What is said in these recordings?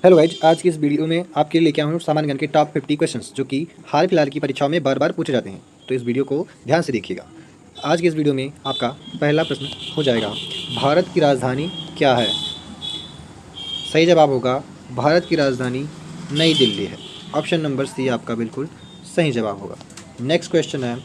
Hello guys, आज की इस वीडियो में आपके लिए लेके आया हूँ सामान्य ज्ञान के टॉप 50 क्वेश्चंस जो कि हाल फिलहाल की परीक्षाओं में बार बार पूछे जाते हैं। तो इस वीडियो को ध्यान से देखिएगा। आज की इस वीडियो में आपका पहला प्रश्न हो जाएगा, भारत की राजधानी क्या है? सही जवाब होगा भारत की राजधानी नई दिल्ली है। ऑप्शन नंबर सी आपका बिल्कुल सही जवाब होगा। नेक्स्ट क्वेश्चन है,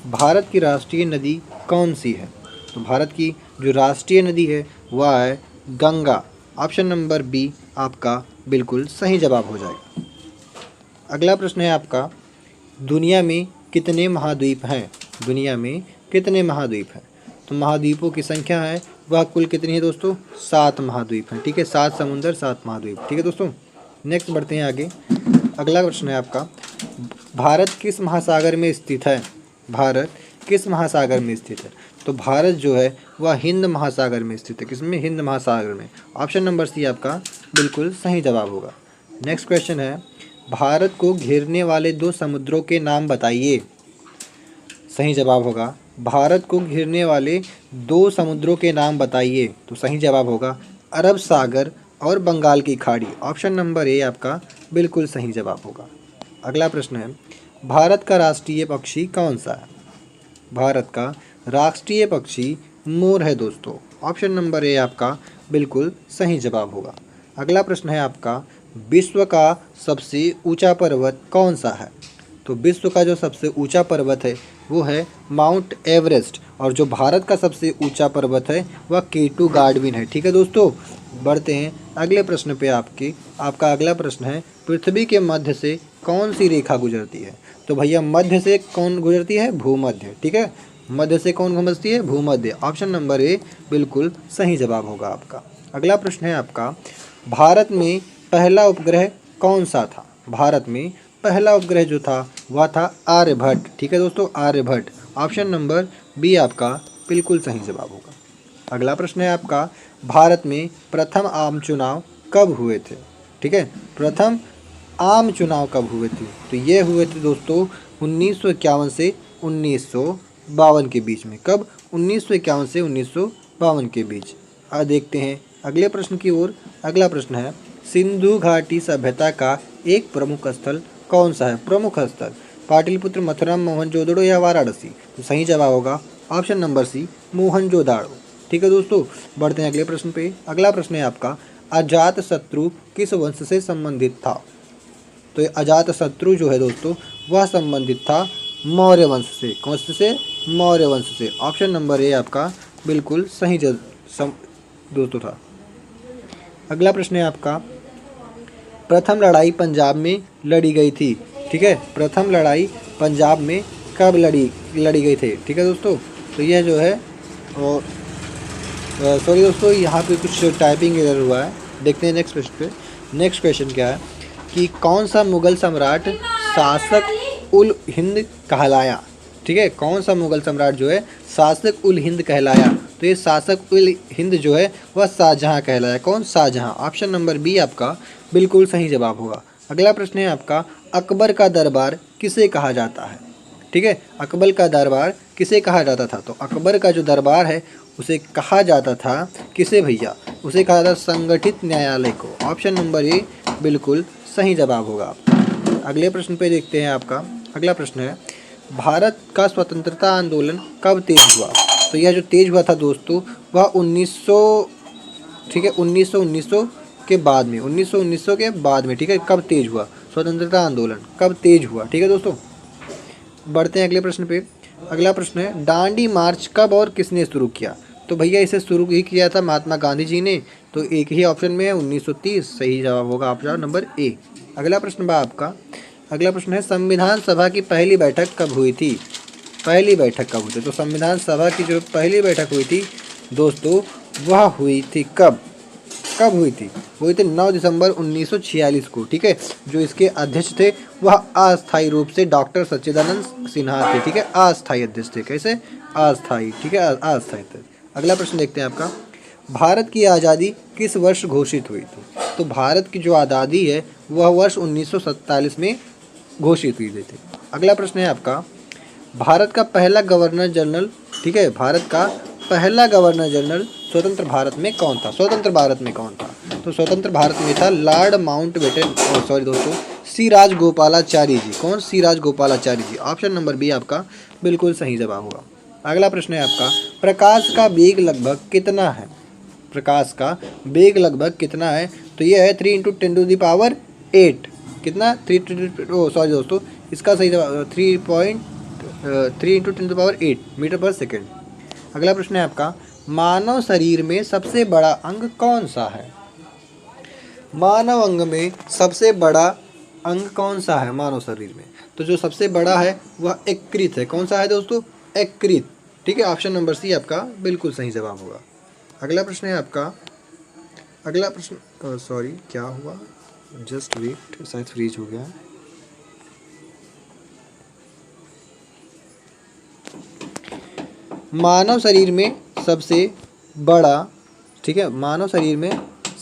भारत की राष्ट्रीय नदी कौन सी है? तो भारत की जो राष्ट्रीय नदी है वह है गंगा। ऑप्शन नंबर बी आपका बिल्कुल सही जवाब हो जाएगा। अगला प्रश्न है आपका, दुनिया में कितने महाद्वीप हैं? दुनिया में कितने महाद्वीप हैं? तो महाद्वीपों की संख्या है वह कुल कितनी है दोस्तों? 7 महाद्वीप हैं। ठीक है, 7 समुंदर 7 महाद्वीप। ठीक है दोस्तों, नेक्स्ट बढ़ते हैं आगे। अगला प्रश्न है आपका, भारत किस महासागर में स्थित है? भारत किस महासागर में स्थित है? तो भारत जो है वह हिंद महासागर में स्थित है। किसमें? हिंद महासागर में। ऑप्शन नंबर सी आपका बिल्कुल सही जवाब होगा। नेक्स्ट क्वेश्चन है, भारत को घेरने वाले 2 समुद्रों के नाम बताइए। सही जवाब होगा भारत को घेरने वाले 2 समुद्रों के नाम बताइए। तो सही जवाब होगा अरब सागर और बंगाल की खाड़ी। ऑप्शन नंबर ए आपका बिल्कुल सही जवाब होगा। अगला प्रश्न है, भारत का राष्ट्रीय पक्षी कौन सा है? भारत का राष्ट्रीय पक्षी मोर है दोस्तों। ऑप्शन नंबर ए आपका बिल्कुल सही जवाब होगा। अगला प्रश्न है आपका, विश्व का सबसे ऊंचा पर्वत कौन सा है? तो विश्व का जो सबसे ऊंचा पर्वत है वो है माउंट एवरेस्ट, और जो भारत का सबसे ऊंचा पर्वत है वह केटू गार्डविन है। ठीक है दोस्तों, बढ़ते हैं अगले प्रश्न पे। आपका अगला प्रश्न है, पृथ्वी के मध्य से कौन सी रेखा गुजरती है? तो भैया मध्य से कौन गुजरती है? भूमध्य। ठीक है, मध्य से कौन गुजरती है? भूमध्य। ऑप्शन नंबर ए बिल्कुल सही जवाब होगा आपका। अगला प्रश्न है आपका, भारत में पहला उपग्रह कौन सा था? भारत में पहला उपग्रह जो था वह था आर्यभट्ट। ठीक है दोस्तों, आर्यभट्ट। ऑप्शन नंबर बी आपका बिल्कुल सही जवाब होगा। अगला प्रश्न है आपका, भारत में प्रथम आम चुनाव कब हुए थे? ठीक है, प्रथम आम चुनाव कब हुए थे? तो ये हुए थे दोस्तों 1951 से 1952 के बीच में। कब? 1951 से 1952 के बीच। अब देखते हैं अगले प्रश्न की ओर। अगला प्रश्न है, सिंधु घाटी सभ्यता का एक प्रमुख स्थल कौन सा है? प्रमुख स्थल पाटलिपुत्र, मथुरा, मोहनजोदड़ो या वाराणसी? तो सही जवाब होगा ऑप्शन नंबर सी मोहनजोदाड़ो। ठीक है दोस्तों, बढ़ते हैं अगले प्रश्न पे। अगला प्रश्न है आपका, अजात शत्रु किस वंश से संबंधित था? तो अजात शत्रु जो है दोस्तों वह संबंधित था मौर्य वंश से। कौन से? मौर्य वंश से। ऑप्शन नंबर ए आपका बिल्कुल सही दोस्तों था। अगला प्रश्न है आपका, प्रथम लड़ाई पंजाब में लड़ी गई थी। ठीक है, प्रथम लड़ाई पंजाब में कब लड़ी गई थी? ठीक है दोस्तों, तो यह जो है सॉरी दोस्तों, यहाँ पे कुछ टाइपिंग एरर हुआ है। देखते हैं नेक्स्ट क्वेश्चन पे। नेक्स्ट क्वेश्चन क्या है कि कौन सा मुगल सम्राट शासक उल हिंद कहलाया? ठीक है, कौन सा मुगल सम्राट जो है शासक उल हिंद कहलाया? तो ये शासक उल हिंद जो है वह शाहजहाँ कहलाया। कौन? शाहजहाँ। ऑप्शन नंबर बी आपका बिल्कुल सही जवाब होगा। अगला प्रश्न है आपका, अकबर का दरबार किसे कहा जाता है? ठीक है, अकबर का दरबार किसे कहा जाता था? तो अकबर का जो दरबार है उसे कहा जाता था किसे भैया? उसे कहा जाता संगठित न्यायालय को। ऑप्शन नंबर ए बिल्कुल सही जवाब होगा। अगले प्रश्न पे देखते हैं आपका। अगला प्रश्न है, भारत का स्वतंत्रता आंदोलन कब तेज हुआ? तो यह जो तेज हुआ था दोस्तों वह 1900 ठीक है 1900 के बाद में 1900 के बाद में। ठीक है, कब तेज हुआ स्वतंत्रता आंदोलन? कब तेज हुआ? ठीक है दोस्तों, बढ़ते हैं अगले प्रश्न पे। अगला प्रश्न है, दांडी मार्च कब और किसने शुरू किया? तो भैया इसे शुरू ही किया था महात्मा गांधी जी ने। तो एक ही ऑप्शन में है 1930। सही जवाब होगा ऑप्शन नंबर ए। अगला प्रश्न बा आपका। अगला प्रश्न है, संविधान सभा की पहली बैठक कब हुई थी? पहली बैठक कब हुई थी? तो संविधान सभा की जो पहली बैठक हुई थी दोस्तों वह हुई थी कब? कब हुई थी? हुई थी 9 दिसंबर 1946 को। ठीक है, जो इसके अध्यक्ष थे वह अस्थायी रूप से डॉक्टर सच्चिदानंद सिन्हा थे। ठीक है, अस्थायी अध्यक्ष थे। कैसे? अस्थायी। ठीक है, अस्थायी थे। अगला प्रश्न देखते हैं आपका, भारत की आज़ादी किस वर्ष घोषित हुई थी? तो भारत की जो आज़ादी है वह वर्ष 1947 में घोषित हुई थी। अगला प्रश्न है आपका, भारत का पहला गवर्नर जनरल, ठीक है, भारत का पहला गवर्नर जनरल स्वतंत्र भारत में कौन था? स्वतंत्र भारत में कौन था? तो स्वतंत्र भारत में था लॉर्ड माउंटबेटन, सॉरी दोस्तों, सी राजगोपालाचारी जी। कौन? सी राजगोपालाचारी जी। ऑप्शन नंबर बी आपका बिल्कुल सही जवाब होगा। अगला प्रश्न है आपका, प्रकाश का वेग लगभग कितना है? प्रकाश का वेग लगभग कितना है? तो ये है 3 × 10⁸ कितना? सॉरी दोस्तों, इसका सही जवाब 3 × 10⁸ मीटर पर सेकेंड। अगला प्रश्न है आपका, मानव शरीर में सबसे बड़ा अंग कौन सा है? मानव अंग में सबसे बड़ा अंग कौन सा है मानव शरीर में? तो जो सबसे बड़ा है वह यकृत है। कौन सा है दोस्तों? यकृत। ठीक है, ऑप्शन नंबर सी आपका बिल्कुल सही जवाब होगा। अगला प्रश्न है आपका, अगला प्रश्न, सॉरी क्या हुआ, जस्ट वेट, शायद फ्रीज हो गया। मानव शरीर में सबसे बड़ा, ठीक है, मानव शरीर में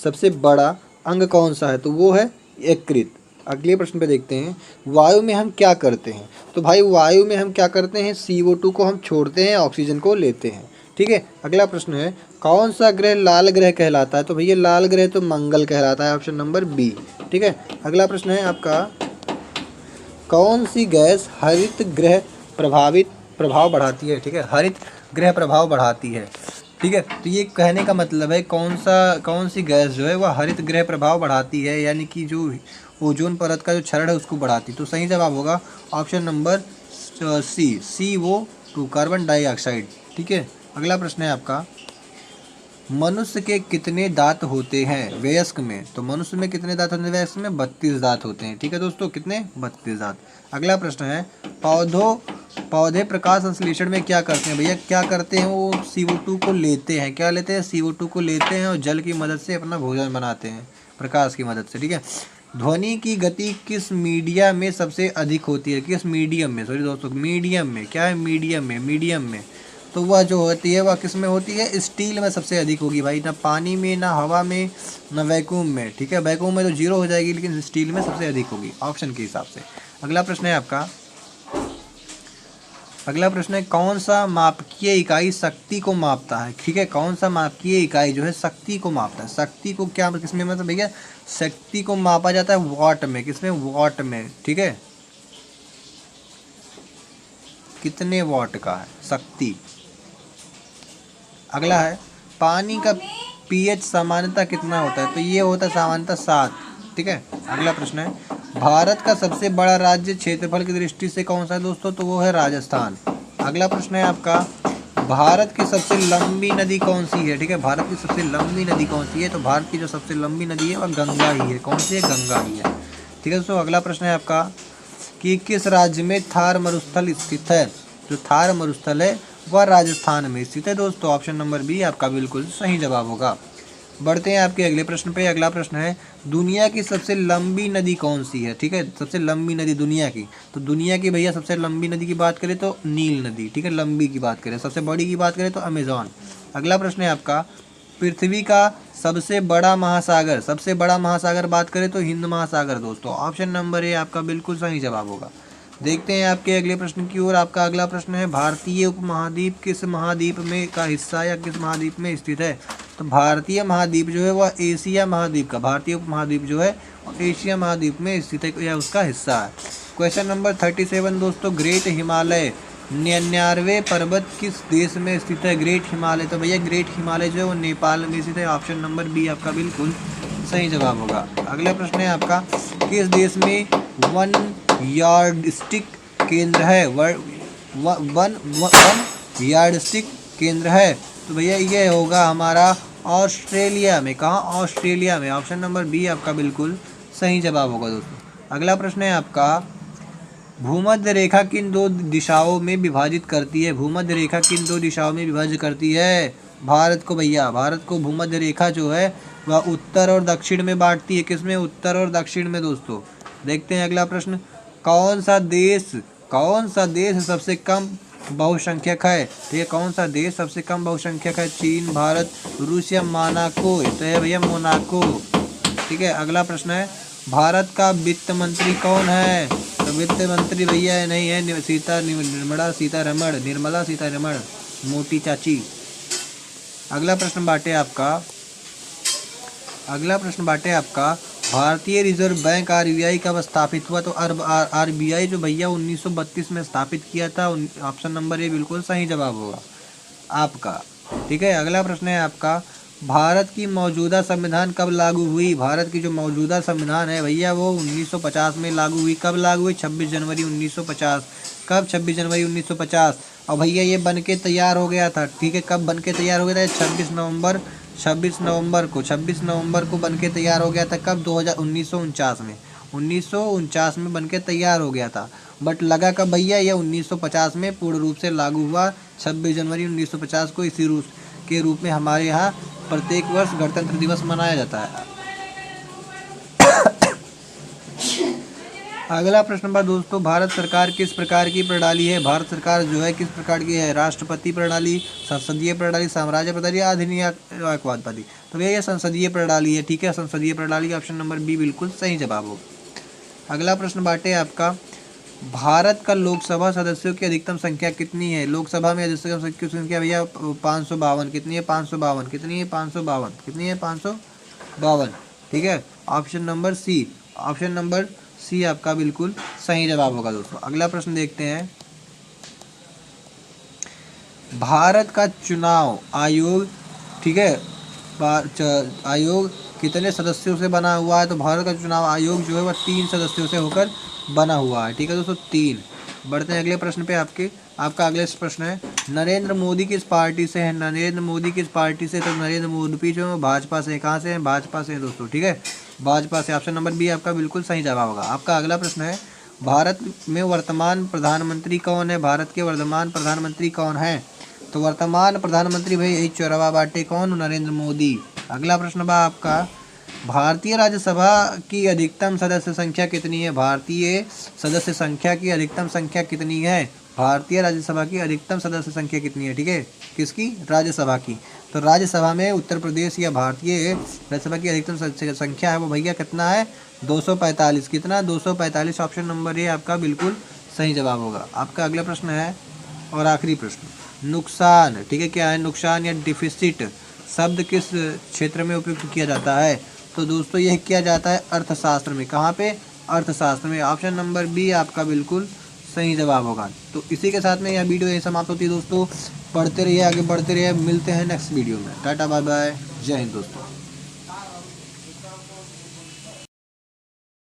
सबसे बड़ा अंग कौन सा है? तो वो है यकृत। अगले प्रश्न पे देखते हैं, वायु में हम क्या करते हैं? तो भाई वायु में हम क्या करते हैं? CO2 को हम छोड़ते हैं, ऑक्सीजन को लेते हैं। ठीक है, अगला प्रश्न है, कौन सा ग्रह लाल ग्रह कहलाता है? तो भैया लाल ग्रह तो मंगल कहलाता है, ऑप्शन नंबर बी। ठीक है, अगला प्रश्न है आपका, कौन सी गैस हरित ग्रह प्रभाव बढ़ाती है? ठीक है, हरित ग्रह प्रभाव बढ़ाती है। ठीक है, तो ये कहने का मतलब है कौन सी गैस जो है वह हरित ग्रह प्रभाव बढ़ाती है, यानी कि जो ओजोन परत का जो क्षरण है उसको बढ़ाती। तो सही जवाब होगा option number C, CO2, carbon dioxide. ठीक है, अगला प्रश्न है आपका, मनुष्य के कितने दांत होते हैं वयस्क में? तो मनुष्य में कितने दांत होते हैं वयस्क में? 32 दांत होते हैं। ठीक है दोस्तों, कितने? 32 दांत। अगला प्रश्न है, पौधे प्रकाश संश्लेषण में क्या करते हैं? भैया क्या करते हैं? वो CO2 को लेते हैं। क्या लेते हैं? CO2 को लेते हैं और जल की मदद से अपना भोजन बनाते हैं, प्रकाश की मदद से। ठीक है, ध्वनि की गति किस मीडिया में सबसे अधिक होती है? किस मीडियम में? सॉरी दोस्तों, मीडियम में। क्या है? मीडियम में। तो वह जो होती है वह किस में होती है? स्टील में सबसे अधिक होगी भाई, ना पानी में, ना हवा में, ना वैक्यूम में। ठीक है, वैक्यूम में तो 0 हो जाएगी, लेकिन स्टील में सबसे अधिक होगी ऑप्शन के हिसाब से। अगला प्रश्न है आपका, अगला प्रश्न है, कौन सा मापकीय इकाई शक्ति को मापता है? ठीक है, कौन सा मापकीय इकाई जो है शक्ति को मापता है? शक्ति को क्या किसमें, मतलब भैया शक्ति को मापा जाता है वॉट में। किसमें? वॉट में। ठीक है, कितने वॉट का है शक्ति? अगला है, पानी का pH सामान्यतः कितना होता है? तो ये होता है सामान्यतः 7। ठीक है, अगला प्रश्न है, भारत का सबसे बड़ा राज्य क्षेत्रफल की दृष्टि से कौन सा है दोस्तों? तो वो है राजस्थान। अगला प्रश्न है आपका, भारत की सबसे लंबी नदी कौन सी है? ठीक है, भारत की सबसे लंबी नदी कौन सी है? तो भारत की जो सबसे लंबी नदी है वह गंगा ही है। कौन सी है? गंगा ही है। ठीक है दोस्तों, अगला प्रश्न है आपका, कि किस राज्य में थार मरुस्थल स्थित है? जो थार मरुस्थल है वह राजस्थान में स्थित है दोस्तों। ऑप्शन नंबर बी आपका बिल्कुल सही जवाब होगा। बढ़ते हैं आपके अगले प्रश्न पे। अगला प्रश्न है, दुनिया की सबसे लंबी नदी कौन सी है? ठीक है, सबसे लंबी नदी दुनिया की। तो दुनिया की भैया सबसे लंबी नदी की बात करें तो नील नदी। ठीक है, लंबी की बात करें, सबसे बड़ी की बात करें तो अमेजॉन। अगला प्रश्न है आपका, पृथ्वी का सबसे बड़ा महासागर, सबसे बड़ा महासागर बात करें तो हिंद महासागर दोस्तों। ऑप्शन नंबर ए आपका बिल्कुल सही जवाब होगा। देखते हैं आपके अगले प्रश्न की ओर। आपका अगला प्रश्न है, भारतीय उपमहाद्वीप किस महाद्वीप में का हिस्सा या किस महाद्वीप में स्थित है? तो भारतीय महाद्वीप जो है वह एशिया महाद्वीप का, भारतीय उपमहाद्वीप जो है एशिया महाद्वीप में स्थित है या उसका हिस्सा है। क्वेश्चन नंबर 37 दोस्तों, ग्रेट हिमालय 99वें पर्वत किस देश में स्थित है? ग्रेट हिमालय, तो भैया ग्रेट हिमालय जो है वो नेपाल में स्थित है। ऑप्शन नंबर बी आपका बिल्कुल सही जवाब होगा। अगला प्रश्न है आपका, किस देश में वन यार्डस्टिक केंद्र है? वन यार्डस्टिक केंद्र है? तो भैया ये होगा हमारा ऑस्ट्रेलिया में। कहाँ? ऑस्ट्रेलिया में। ऑप्शन नंबर बी आपका बिल्कुल सही जवाब होगा दोस्तों। अगला प्रश्न है आपका, भूमध्य रेखा किन 2 दिशाओं में विभाजित करती है? भूमध्य रेखा किन 2 दिशाओं में विभाजित करती है? भारत को भैया, भारत को भूमध्य रेखा जो है वह उत्तर और दक्षिण में बांटती है। किसमें? उत्तर और दक्षिण में दोस्तों। देखते हैं अगला प्रश्न, कौन सा देश सबसे कम बहुसंख्यक है? ठीक है, कौन सा देश सबसे कम बहुसंख्यक है? चीन, भारत, रूस या मोनाको? तो है भैया मोनाको। ठीक है, अगला प्रश्न है, भारत का वित्त मंत्री कौन है? तो वित्त मंत्री भैया नहीं है निर्मला सीतारमण, मोटी चाची। अगला प्रश्न बाटे आपका, अगला प्रश्न बाटे आपका, भारतीय रिजर्व बैंक आरबीआई कब स्थापित हुआ? तो आरबीआई जो भैया 1932 में स्थापित किया था। ऑप्शन नंबर ए बिल्कुल सही जवाब होगा आपका। ठीक है, अगला प्रश्न है आपका, भारत की मौजूदा संविधान कब लागू हुई? भारत की जो मौजूदा संविधान है भैया वो 1950 में लागू हुई। कब लागू हुई? 26 जनवरी 1950। कब? 26 जनवरी 1950। और भैया ये बन के तैयार हो गया था। ठीक है, कब बन के तैयार हो गया था? 26 नवंबर को बन के तैयार हो गया था। कब? 1949 में। 1949 में बन के तैयार हो गया था। बट लगा कब भैया? ये 1950 में पूर्ण रूप से लागू हुआ। 26 जनवरी 1950 को इसी रूप के रूप में हमारे यहाँ प्रत्येक वर्ष गणतंत्र दिवस मनाया जाता है। अगला प्रश्न नंबर दोस्तों, भारत सरकार किस प्रकार की प्रणाली है? भारत सरकार जो है किस प्रकार की है? राष्ट्रपति प्रणाली, संसदीय प्रणाली, साम्राज्य प्रणाली या अधिनियमवाद प्रणाली? तो भैया ये संसदीय प्रणाली है। ठीक है, संसदीय प्रणाली, ऑप्शन नंबर बी बिल्कुल सही जवाब हो। अगला प्रश्न बाटे आपका, भारत का लोकसभा सदस्यों की अधिकतम संख्या कितनी है? लोकसभा में सदस्यों की संख्या भैया 552। कितनी है? 552। कितनी है? 552। कितनी है? 552। ठीक है, option number C. Option number C आपका बिल्कुल सही जवाब होगा दोस्तों। अगला प्रश्न देखते हैं, भारत का चुनाव आयोग, ठीक है, आयोग कितने सदस्यों से बना हुआ है? तो भारत का चुनाव आयोग जो है वह 3 सदस्यों से होकर बना हुआ है। ठीक है दोस्तों, 3। बढ़ते हैं अगले प्रश्न पे। आपका अगला प्रश्न है, नरेंद्र मोदी किस पार्टी से है? नरेंद्र मोदी किस पार्टी से? तो नरेंद्र मोदी जो है भाजपा से। कहाँ से है? भाजपा से दोस्तों। ठीक है, भाजपा से। ऑप्शन नंबर बी आपका बिल्कुल सही जवाब होगा। आपका अगला प्रश्न है, भारत में वर्तमान प्रधानमंत्री कौन है? भारत के वर्तमान प्रधानमंत्री कौन है? तो वर्तमान प्रधानमंत्री भाई यही चौराहा बाटे कौन? नरेंद्र मोदी। अगला प्रश्न बा आपका, भारतीय राज्यसभा की अधिकतम सदस्य संख्या कितनी है? भारतीय सदस्य संख्या की अधिकतम संख्या कितनी है? भारतीय राज्यसभा की अधिकतम सदस्य संख्या कितनी है? ठीक है, किसकी? राज्यसभा की। तो राज्यसभा में उत्तर प्रदेश या भारतीय राज्यसभा की अधिकतम संख्या है वो भैया कितना है? 245। कितना? 245। ऑप्शन नंबर ए आपका बिल्कुल सही जवाब होगा। आपका अगला प्रश्न है और आखिरी प्रश्न, नुकसान। ठीक है, क्या है? नुकसान या डिफिसिट शब्द किस क्षेत्र में उपयोग किया जाता है? तो दोस्तों यह किया जाता है अर्थशास्त्र में। कहाँ पे? अर्थशास्त्र में। ऑप्शन नंबर बी आपका बिल्कुल सही जवाब होगा। तो इसी के साथ में यह वीडियो यही समाप्त होती है दोस्तों। पढ़ते रहिए, आगे बढ़ते रहिए। मिलते हैं नेक्स्ट वीडियो में। टाटा बाय बाय, जय हिंद दोस्तों।